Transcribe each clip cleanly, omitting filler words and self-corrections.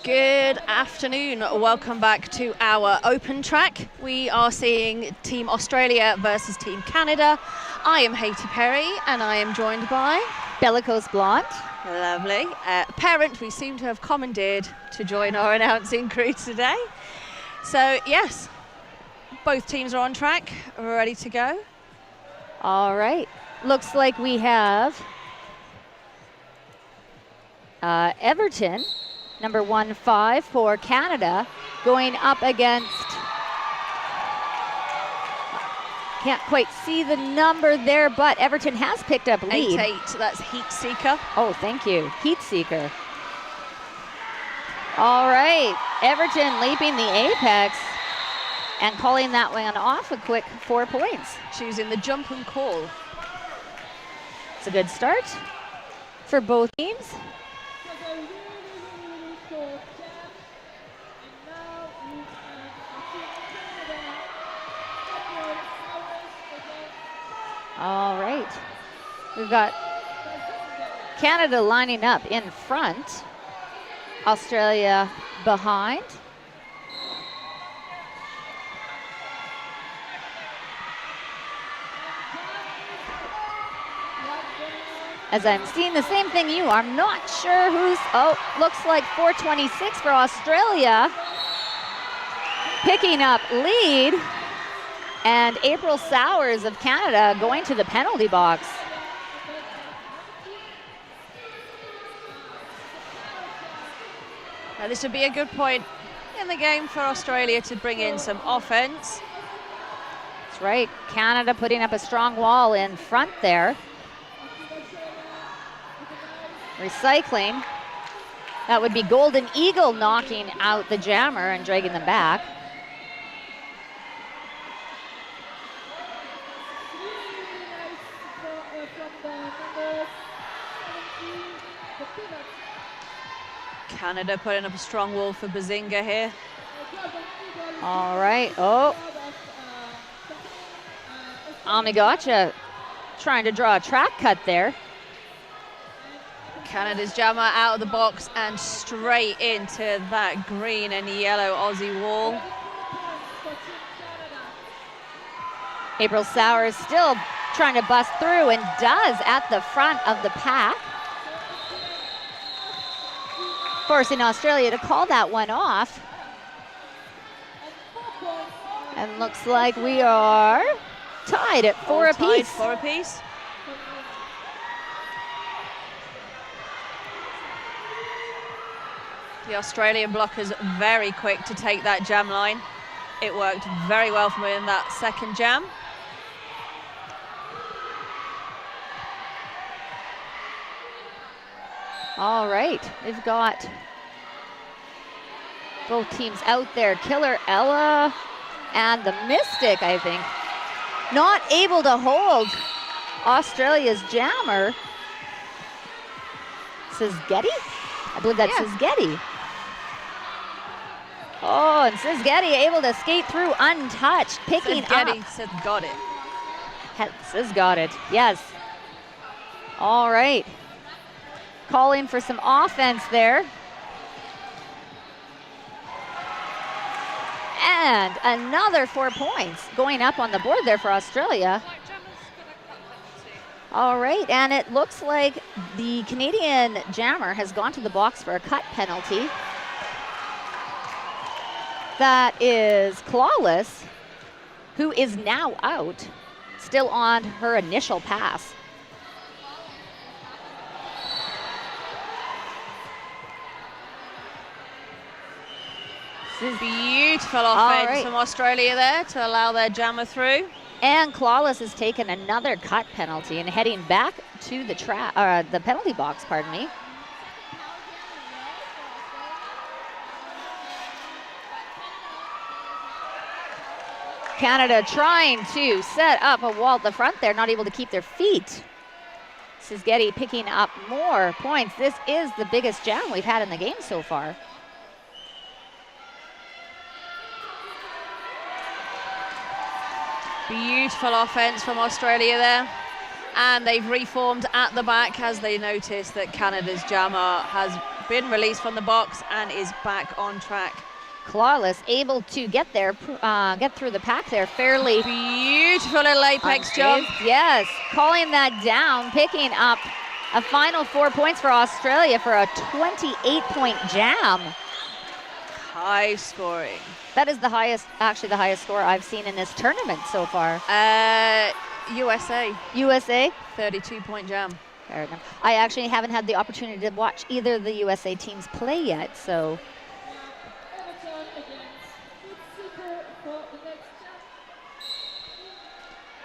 Good afternoon. Welcome back to our open track. We are seeing Team Australia versus Team Canada. I am Haiti Perry and I am joined by Bellicose Blonde. Lovely. Parent we seem to have commandeered to join our announcing crew today. So yes, both teams are on track. We're ready to go. All right. Looks like we have Everton, number 15 for Canada, going up against, can't quite see the number there, but Everton has picked up lead. 8-8, that's Heat Seeker. Oh, thank you, Heat Seeker. All right, Everton leaping the apex and calling that one off a quick 4 points. Choosing the jump and call. It's a good start for both teams. All right, we've got Canada lining up in front, Australia behind. As I'm seeing the same thing you are, I'm not sure who's, looks like 4:26 for Australia, picking up lead. And April Sowers of Canada going to the penalty box. Now this would be a good point in the game for Australia to bring in some offense. That's right, Canada putting up a strong wall in front there. Recycling. That would be Golden Eagle knocking out the jammer and dragging them back. Canada putting up a strong wall for Bazinga here. All right, Amigacha trying to draw a track cut there. Canada's jammer out of the box and straight into that green and yellow Aussie wall. April Sowers still trying to bust through and does at the front of the pack, forcing Australia to call that one off. And looks like we are tied at four apiece. The Australian blockers very quick to take that jam line. It worked very well for them in that second jam. All right, we've got both teams out there. Killer Ella and the Mystic, I think, not able to hold Australia's jammer. Szigeti? I believe that's Szigeti. Oh, and Szigeti able to skate through untouched, picking Szigeti up. said got it. Sis got it, yes. All right. Calling for some offense there. And another 4 points going up on the board there for Australia. All right, and it looks like the Canadian jammer has gone to the box for a cut penalty. That is Clawless, who is now out, still on her initial pass. Beautiful offense from Australia there to allow their jammer through. And Clawless has taken another cut penalty and heading back to the penalty box, pardon me. Canada trying to set up a wall at the front there, not able to keep their feet. Szigeti picking up more points. This is the biggest jam we've had in the game so far. Beautiful offense from Australia there. And they've reformed at the back as they notice that Canada's jammer has been released from the box and is back on track. Clawless, able to get there, get through the pack there fairly. Beautiful little apex jump. Yes, calling that down, picking up a final 4 points for Australia for a 28-point jam. High scoring. That is the highest, actually the highest score I've seen in this tournament so far. USA. USA? 32-point jam. Fair enough. I actually haven't had the opportunity to watch either of the USA teams play yet, so.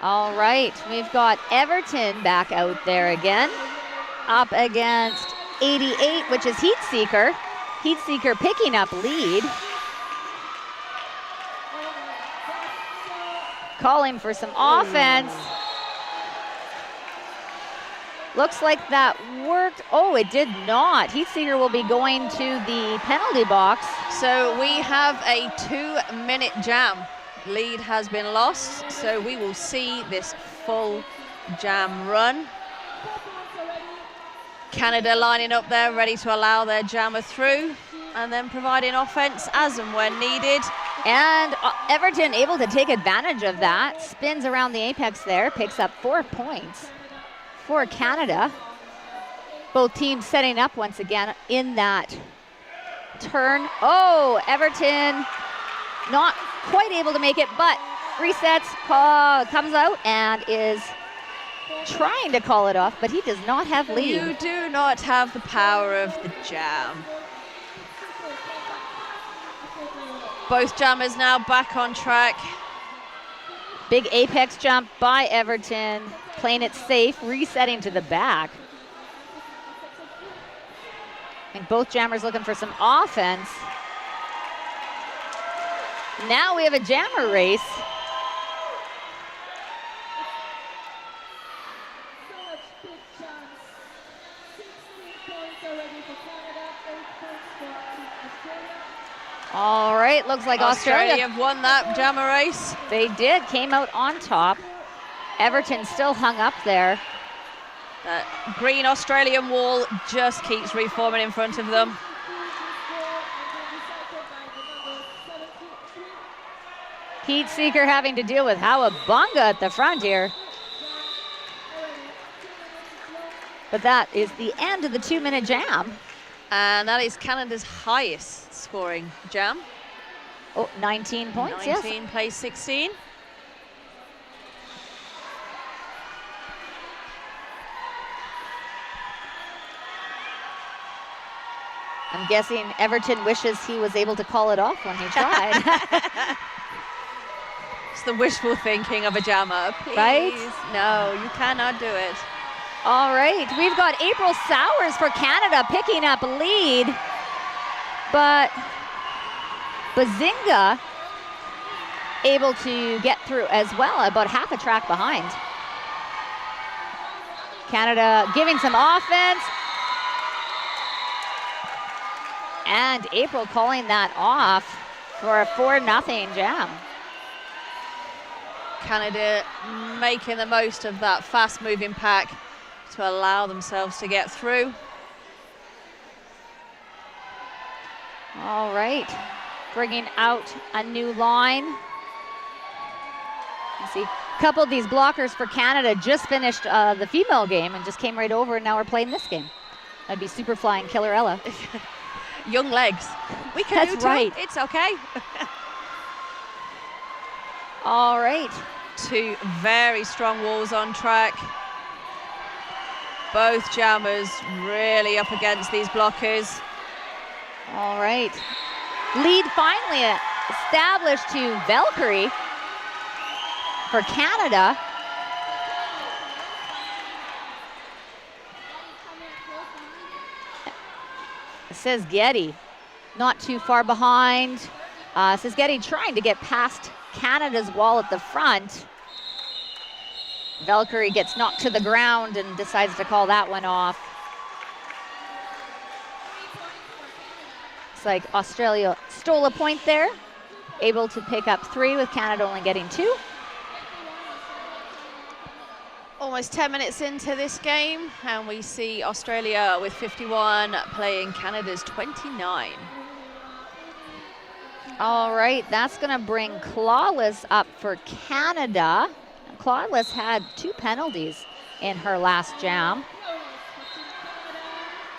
All right, we've got Everton back out there again, up against 88, which is Heat Seeker. Heat Seeker picking up lead. Calling for some offense. Looks like that worked. Oh, it did not. Heat Seeker will be going to the penalty box. So we have a 2-minute jam. Lead has been lost, so we will see this full jam run. Canada lining up there, ready to allow their jammer through, and then providing offense as and when needed. And Everton able to take advantage of that. Spins around the apex there, picks up 4 points for Canada. Both teams setting up once again in that turn. Oh, Everton not quite able to make it, but resets, comes out and is trying to call it off, but he does not have lead. You do not have the power of the jam. Both jammers now back on track. Big apex jump by Everton, playing it safe, resetting to the back. And both jammers looking for some offense. Now we have a jammer race. All right, looks like Australia have won that jammer race. They did, came out on top. Everton still hung up there. That green Australian wall just keeps reforming in front of them. Heat Seeker having to deal with Howabunga at the front here. But that is the end of the 2-minute jam. And that is Canada's highest scoring jam. Oh, 19 points, 19 yes. plays 16. I'm guessing Everton wishes he was able to call it off when he tried. It's the wishful thinking of a jammer. Please. Right? No, you cannot do it. All right, we've got April Sowers for Canada picking up lead, but Bazinga able to get through as well, about half a track behind. Canada giving some offense, and April calling that off for a 4-0 jam. Canada making the most of that fast-moving pack to allow themselves to get through. All right, bringing out a new line. You see, a couple of these blockers for Canada just finished the female game and just came right over, and now we're playing this game. That'd be Superfly and Killerella. Young legs. We can That's do it. right. It's okay. All right. 2 very strong walls on track. Both jammers really up against these blockers. All right. Lead finally established to Valkyrie for Canada. Says Getty, not too far behind. Says Getty trying to get past Canada's wall at the front. Valkyrie gets knocked to the ground and decides to call that one off. It's like Australia stole a point there, able to pick up 3 with Canada only getting 2. Almost 10 minutes into this game, and we see Australia with 51 playing Canada's 29. All right, that's going to bring Clawless up for Canada. Clawless had 2 penalties in her last jam.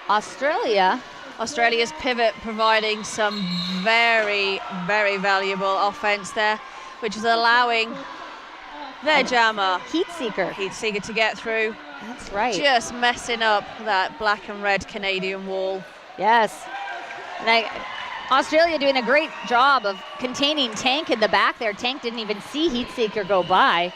Australia's pivot providing some very, very valuable offense there, which is allowing their jammer, Heat Seeker to get through. That's right. Just messing up that black and red Canadian wall. Yes. And Australia doing a great job of containing Tank in the back there. Tank didn't even see Heat Seeker go by.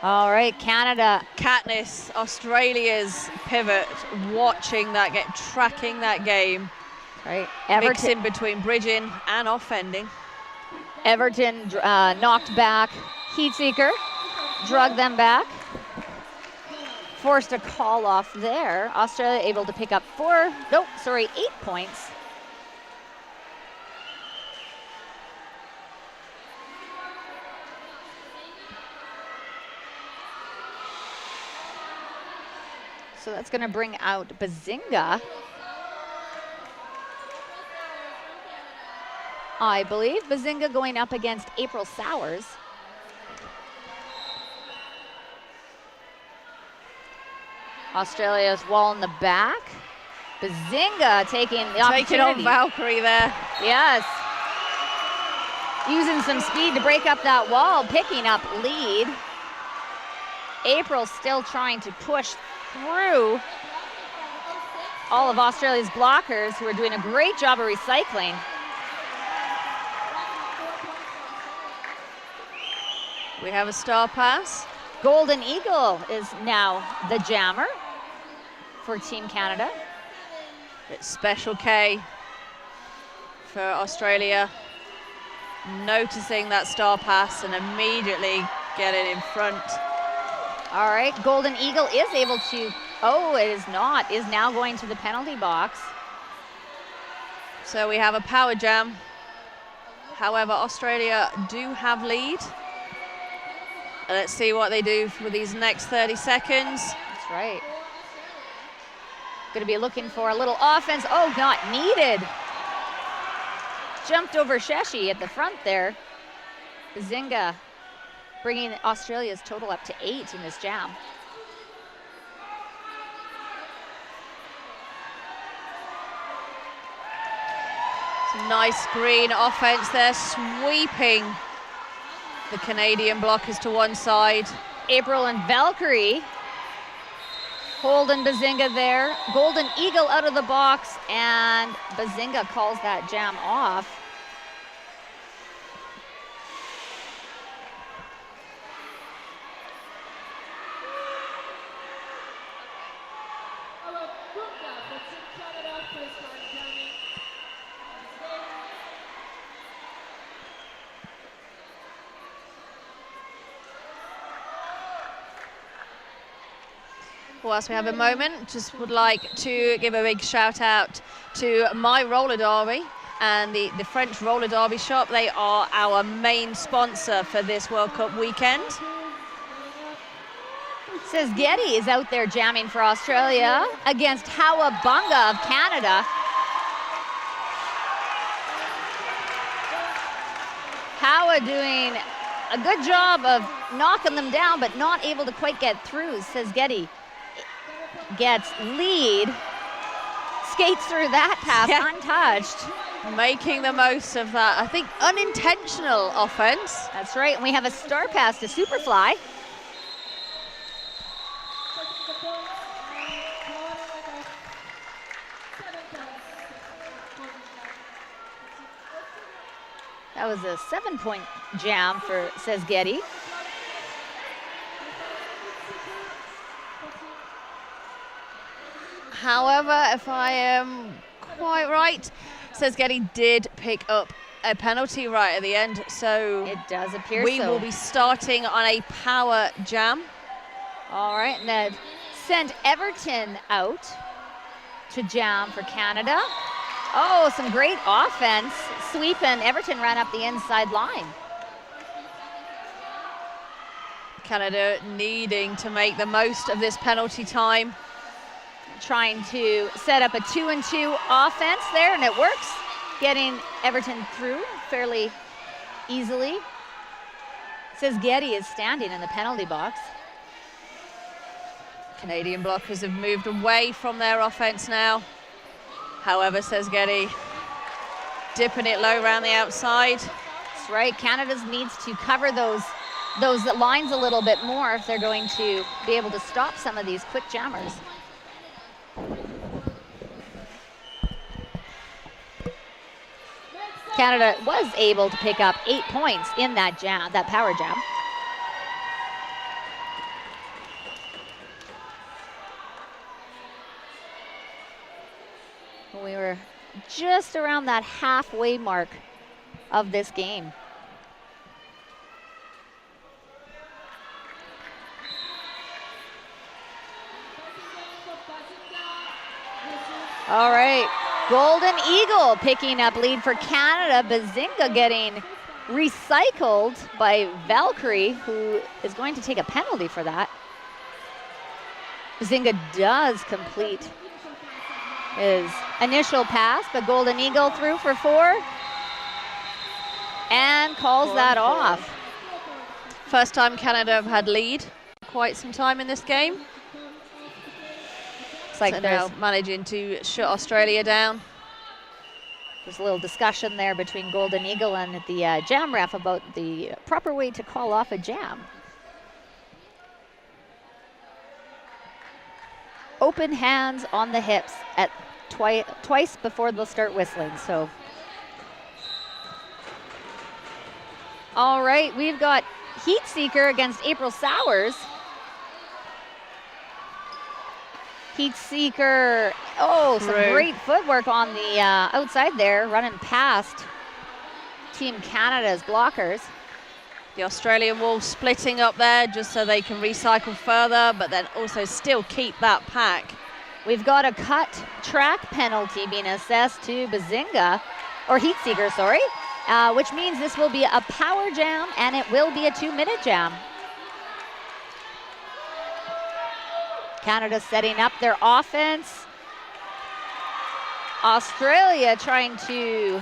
All right, Canada. Katniss, Australia's pivot, watching that, tracking that game. Right. Mixing between bridging and offending. Everton knocked back Heat Seeker, drug them back. Forced a call off there. Australia able to pick up 8 points. So that's going to bring out Bazinga, I believe. Bazinga going up against April Sowers. Australia's wall in the back. Bazinga taking the opportunity. Taking on Valkyrie there. Yes. Using some speed to break up that wall, picking up lead. April still trying to push through all of Australia's blockers, who are doing a great job of recycling. We have a star pass. Golden Eagle is now the jammer for Team Canada. It's Special K for Australia, noticing that star pass and immediately getting in front. All right, Golden Eagle is able to, it is not, is now going to the penalty box. So we have a power jam. However, Australia do have lead. Let's see what they do for these next 30 seconds. That's right. Going to be looking for a little offense. Oh, not needed. Jumped over Sheshi at the front there. Bazinga bringing Australia's total up to 8 in this jam. Some nice green offense there, sweeping the Canadian blockers to one side. April and Valkyrie holding Bazinga there. Golden Eagle out of the box, and Bazinga calls that jam off. Whilst we have a moment, just would like to give a big shout out to My Roller Derby and the French Roller Derby shop. They are our main sponsor for this World Cup weekend. Says Getty is out there jamming for Australia against Howabunga of Canada. Howa doing a good job of knocking them down, but not able to quite get through, says Getty. Gets lead, skates through that pass untouched. Making the most of that, I think, unintentional offense. That's right, and we have a star pass to Superfly. That was a 7-point jam for, says Getty. However, if I am quite right, says Getty did pick up a penalty right at the end, so it does appear we will be starting on a power jam. All right, and then send Everton out to jam for Canada. Oh, some great offense. Sweep, and Everton ran up the inside line. Canada needing to make the most of this penalty time. Trying to set up a 2-2 offense there, and it works. Getting Everton through fairly easily. It says Getty is standing in the penalty box. Canadian blockers have moved away from their offense now. However, says Getty, dipping it low around the outside. That's right. Canada needs to cover those lines a little bit more if they're going to be able to stop some of these quick jammers. Canada was able to pick up 8 points in that jam, that power jam. We were just around that halfway mark of this game. All right, Golden Eagle picking up lead for Canada. Bazinga getting recycled by Valkyrie, who is going to take a penalty for that. Bazinga does complete his initial pass, but Golden Eagle through for 4 and calls that off. First time Canada have had lead quite some time in this game. It's like so there's now managing to shut Australia down. There's a little discussion there between Golden Eagle and the jam ref about the proper way to call off a jam. Open hands on the hips at twice before they'll start whistling. So, all right, we've got Heat Seeker against April Sowers. Heat Seeker, oh, some great footwork on the outside there, running past Team Canada's blockers. The Australian wall splitting up there just so they can recycle further, but then also still keep that pack. We've got a cut track penalty being assessed to Bazinga, or Heat Seeker, sorry, which means this will be a power jam and it will be a 2-minute jam. Canada setting up their offense. Australia trying to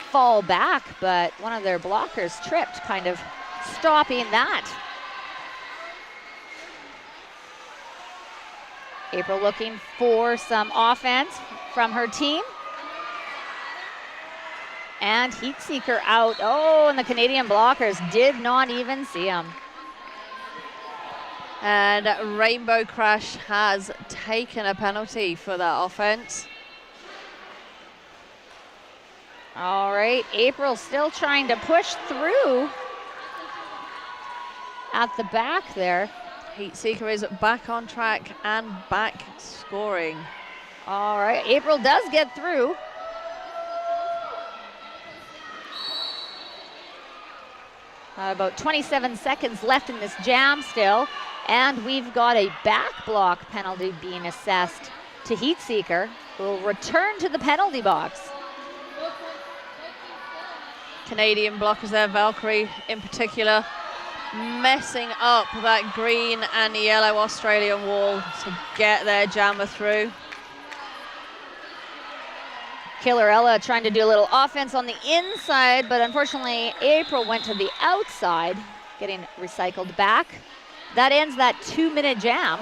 fall back, but one of their blockers tripped, kind of stopping that. April looking for some offense from her team. And Heat Seeker out. Oh, and the Canadian blockers did not even see him. And Rainbow Crash has taken a penalty for that offense. All right, April still trying to push through at the back there. Heat Seeker is back on track and back scoring. All right, April does get through. About 27 seconds left in this jam still. And we've got a back block penalty being assessed to Heat Seeker, who will return to the penalty box. Canadian blockers there, Valkyrie in particular, messing up that green and yellow Australian wall to get their jammer through. Killer Ella trying to do a little offense on the inside, but unfortunately April went to the outside, getting recycled back. That ends that 2-minute jam.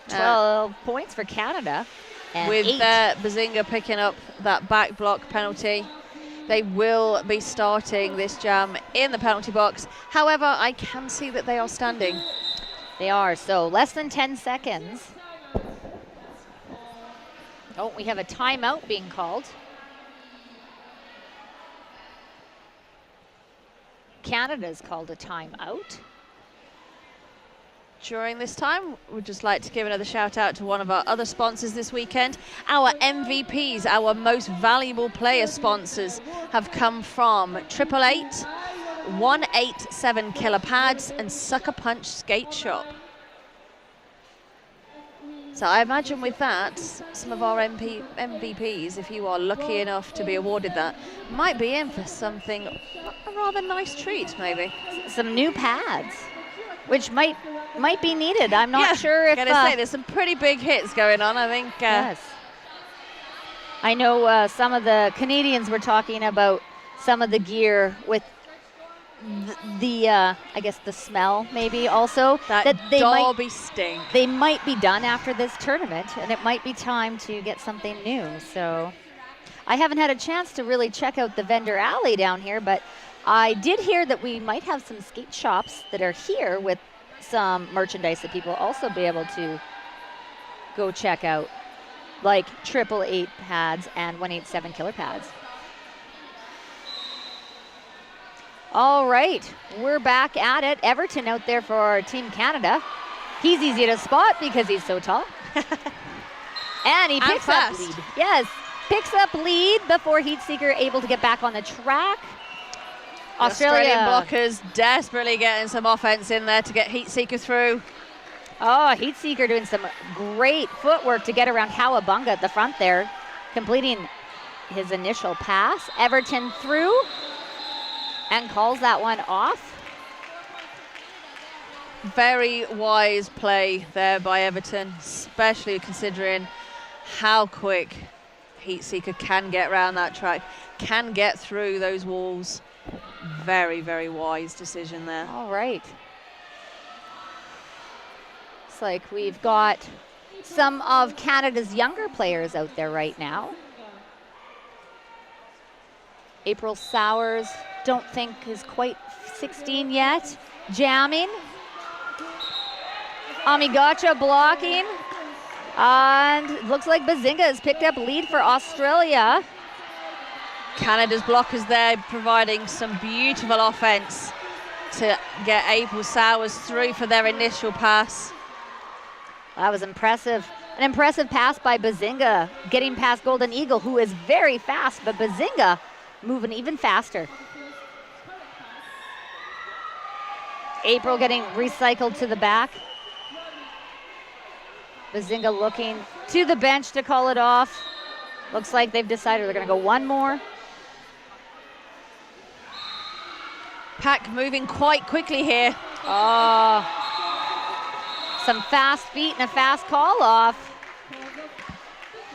12 points for Canada. And with Bazinga picking up that back block penalty, they will be starting this jam in the penalty box. However, I can see that they are standing. They are, so less than 10 seconds. Oh, we have a timeout being called. Canada's called a timeout. During this time, we'd just like to give another shout out to one of our other sponsors this weekend. Our MVPs, our most valuable player sponsors, have come from 888, 187 Killer Pads and Sucker Punch Skate Shop. So I imagine with that, some of our MVPs, if you are lucky enough to be awarded that, might be in for something, a rather nice treat, maybe. Some new pads, which might be needed. I'm not sure if. Gotta say, there's some pretty big hits going on, I think. Yes. I know some of the Canadians were talking about some of the gear with I guess the smell maybe also. That they Derby stink. They might be done after this tournament, and it might be time to get something new. So I haven't had a chance to really check out the vendor alley down here, but I did hear that we might have some skate shops that are here with some merchandise that people will also be able to go check out, like 888 pads and 187 killer pads. All right, we're back at it. Everton out there for Team Canada. He's easy to spot because he's so tall. And he picks up lead. Yes, picks up lead before Heatseeker able to get back on the track. Australian blockers desperately getting some offense in there to get Heatseeker through. Oh, Heatseeker doing some great footwork to get around Howabunga at the front there, completing his initial pass. Everton through and calls that one off. Very wise play there by Everton, especially considering how quick Heatseeker can get around that track, can get through those walls. Very, very wise decision there. All right. It's like we've got some of Canada's younger players out there right now. April Sowers, don't think is quite 16 yet. Jamming. Amigacha blocking. And looks like Bazinga has picked up lead for Australia. Canada's blockers there providing some beautiful offense to get April Sowers through for their initial pass. That was impressive. An impressive pass by Bazinga, getting past Golden Eagle, who is very fast, but Bazinga moving even faster. April getting recycled to the back. Bazinga looking to the bench to call it off. Looks like they've decided they're going to go one more. Pack moving quite quickly here. Oh, some fast feet and a fast call off.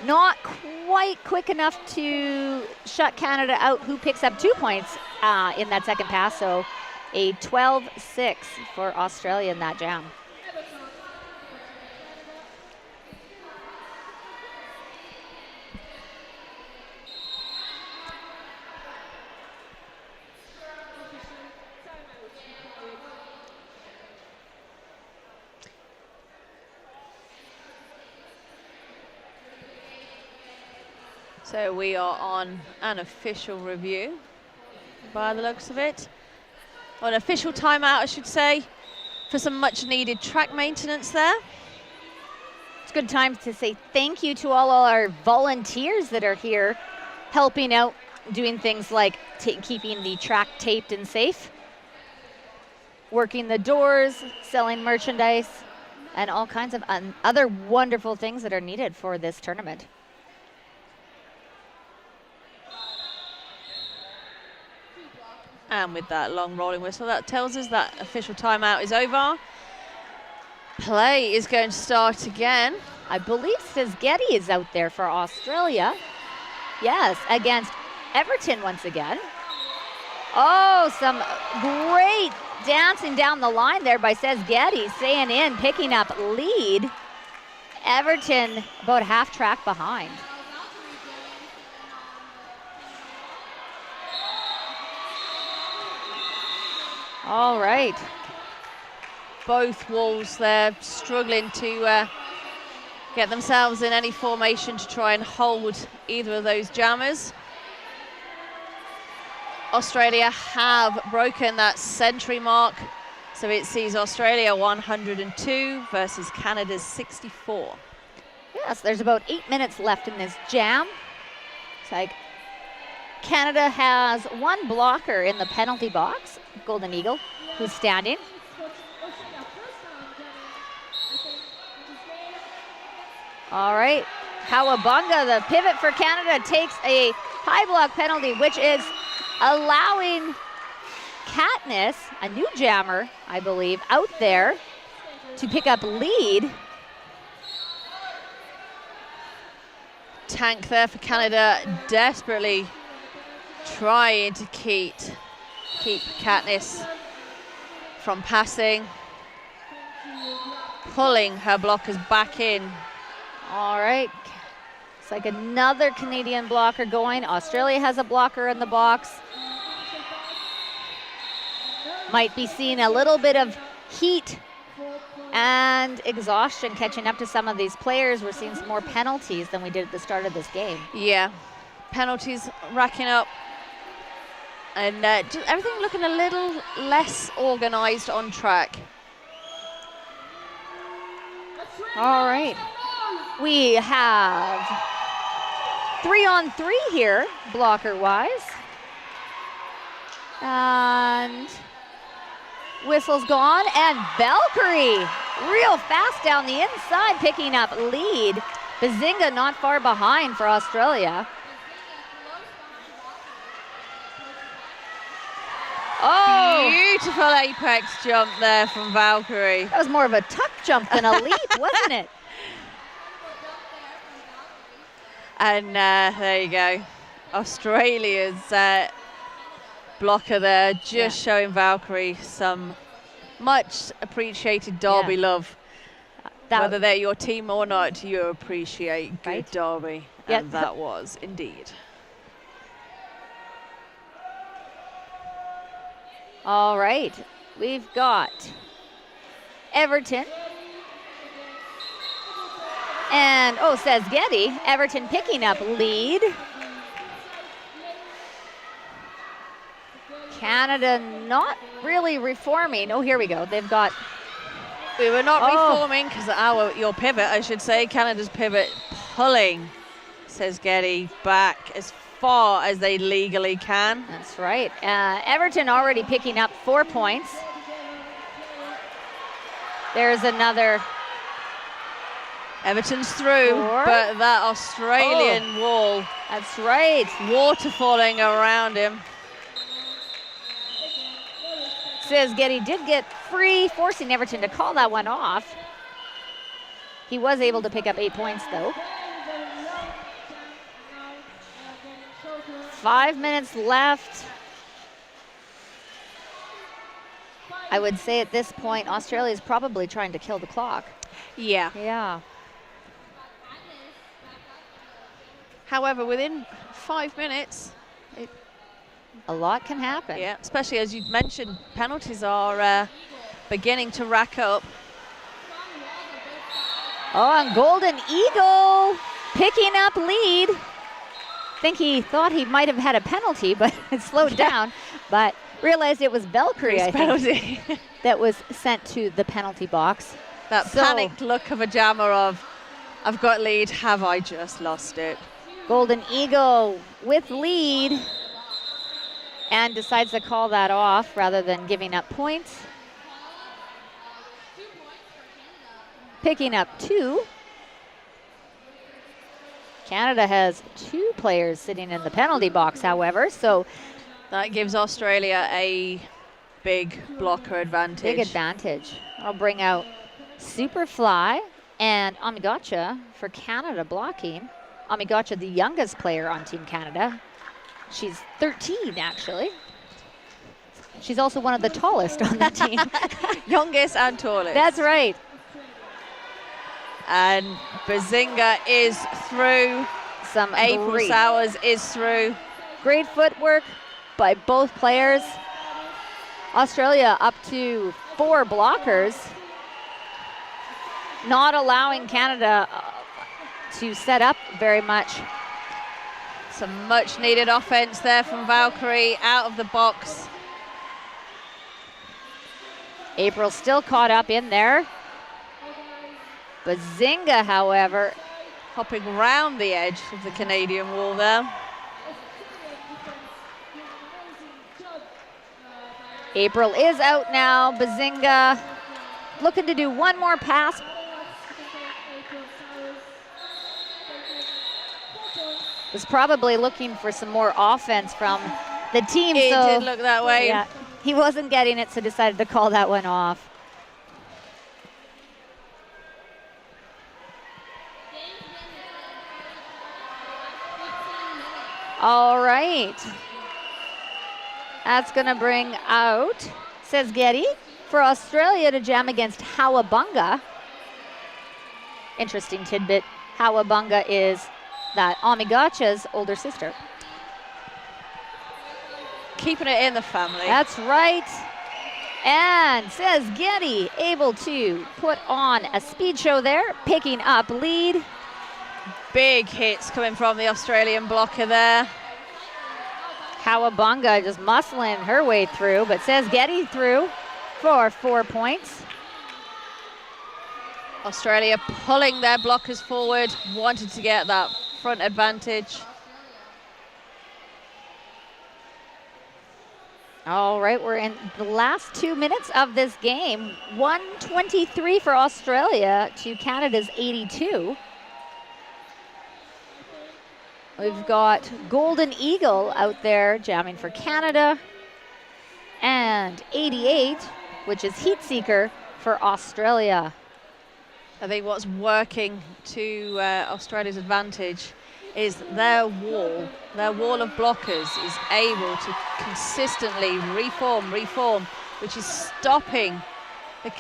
Not quite quick enough to shut Canada out, who picks up 2 points in that second pass. So a 12-6 for Australia in that jam. So we are on an official review by the looks of it. An official timeout, I should say, for some much needed track maintenance there. It's a good time to say thank you to all our volunteers that are here helping out, doing things like keeping the track taped and safe, working the doors, selling merchandise, and all kinds of other wonderful things that are needed for this tournament. And with that long rolling whistle, that tells us that official timeout is over. Play is going to start again. I believe Getty is out there for Australia. Yes, against Everton once again. Oh, some great dancing down the line there by Getty, staying in, picking up lead. Everton about half track behind. All right. Both walls there struggling to get themselves in any formation to try and hold either of those jammers. Australia have broken that century mark, so it sees Australia 102 versus Canada's 64. Yes, there's about 8 minutes left in this jam. It's like Canada has one blocker in the penalty box, Golden Eagle, who's standing. All right. Kawabunga, the pivot for Canada, takes a high block penalty, which is allowing Katniss, a new jammer, I believe, out there to pick up lead. Tank there for Canada, desperately trying to keep Katniss from passing, pulling her blockers back in. All right. It's like another Canadian blocker going. Australia has a blocker in the box. Might be seeing a little bit of heat and exhaustion catching up to some of these players. We're seeing some more penalties than we did at the start of this game. Yeah, penalties racking up. And just everything looking a little less organized on track. All right. We have 3-on-3 here, blocker-wise. And whistle's gone, and Valkyrie real fast down the inside, picking up lead. Bazinga not far behind for Australia. Oh! Beautiful apex jump there from Valkyrie. That was more of a tuck jump than a leap, wasn't it? And there you go. Australia's blocker there, just showing Valkyrie some much appreciated Derby love. Whether they're your team or not, you appreciate good Derby. And that was indeed. All right, we've got Everton. And, says Getty, Everton picking up lead. Canada not really reforming. Oh, here we go. They've got... We were not reforming because your pivot, I should say, Canada's pivot pulling, says Getty, back as far as they legally can. That's right. Everton already picking up 4 points. There's another... Everton's through, but that Australian wall. That's right. Water falling around him. Says Getty did get free, forcing Everton to call that one off. He was able to pick up 8 points, though. 5 minutes left. I would say at this point, Australia's probably trying to kill the clock. Yeah. Yeah. However, within 5 minutes, a lot can happen. Yeah, especially as you mentioned, penalties are beginning to rack up. Oh, and Golden Eagle picking up lead. I think he thought he might have had a penalty, but it slowed down. But realized it was Valkyrie, I think, that was sent to the penalty box. That panicked look of a jammer of, I've got lead, have I just lost it? Golden Eagle with lead and decides to call that off rather than giving up points. Picking up 2. Canada has 2 players sitting in the penalty box, however, so that gives Australia a big blocker advantage. Big advantage. I'll bring out Superfly and Amigacha for Canada blocking. Amigacha, the youngest player on Team Canada. She's 13, actually. She's also one of the tallest on the team. Youngest and tallest. That's right. And Bazinga is through. April Sowers is through. Great footwork by both players. Australia up to 4 blockers, not allowing Canada to set up very much. Some much needed offense there from Valkyrie out of the box. April still caught up in there. Bazinga, however, hopping round the edge of the Canadian wall there. April is out now. Bazinga looking to do one more pass. was probably looking for some more offense from the team. It so did look that way. yeah, he wasn't getting it, so decided to call that one off. All right. That's going to bring out, says Getty, for Australia to jam against Howabunga. Interesting tidbit. Howabunga is that Amigacha's older sister. Keeping it in the family. That's right. And says Getty, able to put on a speed show there, picking up lead. Big hits coming from the Australian blocker there. Howabunga just muscling her way through, but says Getty through for 4 points. Australia pulling their blockers forward, wanted to get that front advantage. All right, we're in the last 2 minutes of this game. 123 for Australia to Canada's 82. We've got Golden Eagle out there jamming for Canada, and 88, which is Heat Seeker for Australia. I think what's working to Australia's advantage is their wall of blockers is able to consistently reform, which is stopping the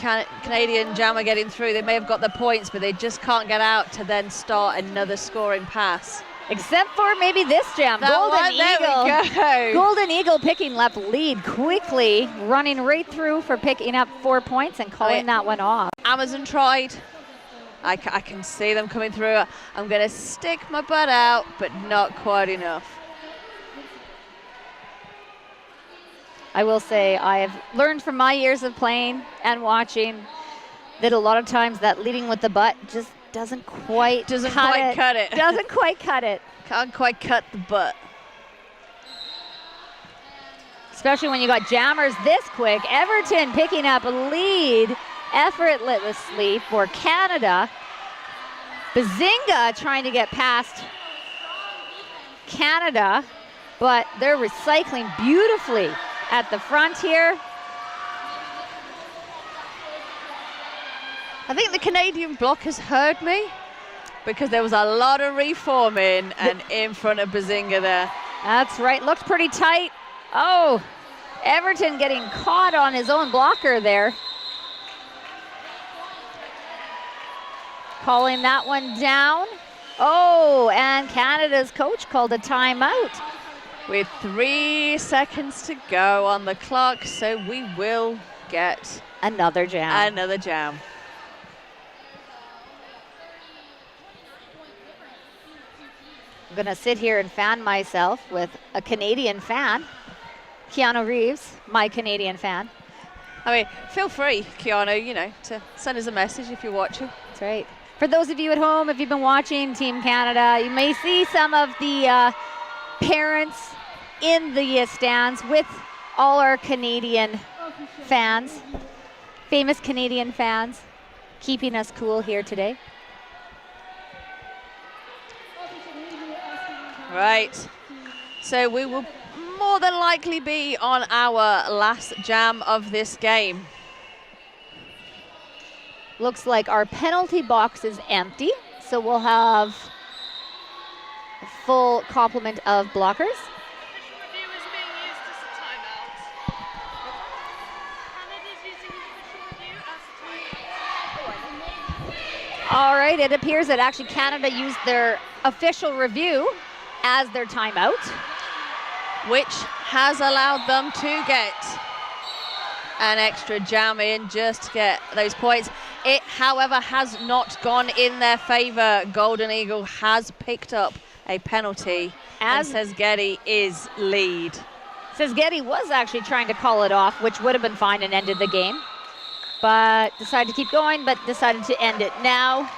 Canadian jammer getting through. They may have got the points, but they just can't get out to then start another scoring pass. Except for maybe this jam. Golden Eagle. Golden Eagle picking left lead quickly, running right through for picking up 4 points and calling that one off. Amazon tried. I can see them coming through. I'm going to stick my butt out, but not quite enough. I will say I have learned from my years of playing and watching that a lot of times that leading with the butt just doesn't quite cut it. Doesn't quite cut it. Can't quite cut the butt. Especially when you got jammers this quick. Everton picking up a lead effortlessly for Canada. Bazinga trying to get past Canada, but they're recycling beautifully at the front here. I think the Canadian blockers heard me because there was a lot of reforming and in front of Bazinga there. That's right, looked pretty tight. Oh, Everton getting caught on his own blocker there. Calling that one down. Oh, and Canada's coach called a timeout. With 3 seconds to go on the clock, so we will get another jam. Another jam. I'm gonna sit here and fan myself with a Canadian fan. Keanu Reeves, my Canadian fan. I mean, feel free, Keanu, to send us a message if you're watching. That's right. For those of you at home, if you've been watching Team Canada, you may see some of the parents in the stands with all our Canadian fans, famous Canadian fans, keeping us cool here today. Right, so we will more than likely be on our last jam of this game. Looks like our penalty box is empty, so we'll have a full complement of blockers. All right, it appears that actually Canada used their official review as their timeout, which has allowed them to get an extra jam in just to get those points. It, however, has not gone in their favor. Golden Eagle has picked up a penalty, and Getty is lead. Getty was actually trying to call it off, which would have been fine and ended the game, but decided to keep going, but decided to end it now.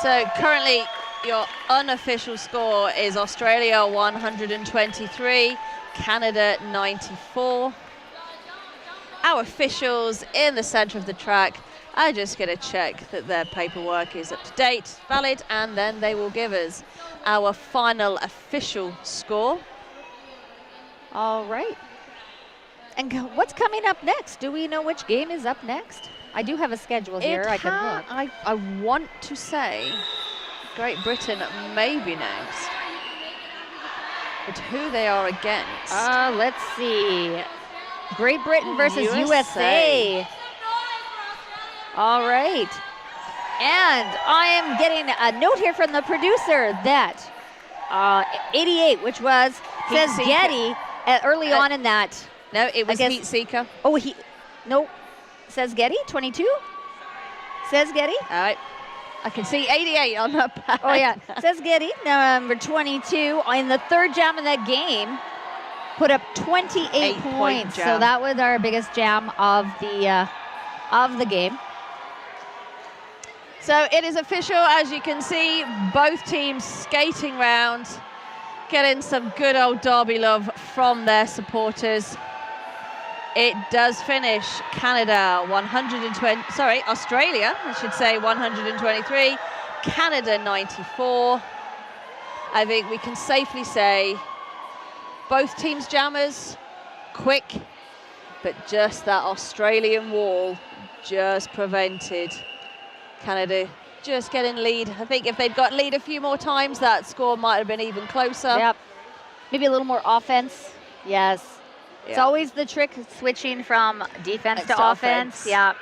So currently, your unofficial score is Australia 123, Canada 94. Our officials in the center of the track are just going to check that their paperwork is up to date, valid, and then they will give us our final official score. All right. And what's coming up next? Do we know which game is up next? I do have a schedule here. I can look. I want to say Great Britain may be next. But who they are against? Let's see. Great Britain versus USA. All right. And I am getting a note here from the producer that 88, which was, says Getty, early on in that. No, it was Heat Seeker. Oh, no, says Getty, 22? Says Getty? All right. I can see 88 on the pad. Oh, yeah. Says Getty, number 22, in the third jam of that game, put up 28 points. So that was our biggest jam of the game. So it is official, as you can see, both teams skating round, getting some good old Derby love from their supporters. It does finish Australia, I should say, 123, Canada 94. I think we can safely say both teams jammers, quick, but just that Australian wall just prevented Canada just getting lead. I think if they'd got lead a few more times, that score might have been even closer. Yep. Maybe a little more offense. Yes. It's always the trick, switching from defense to offense. Yeah.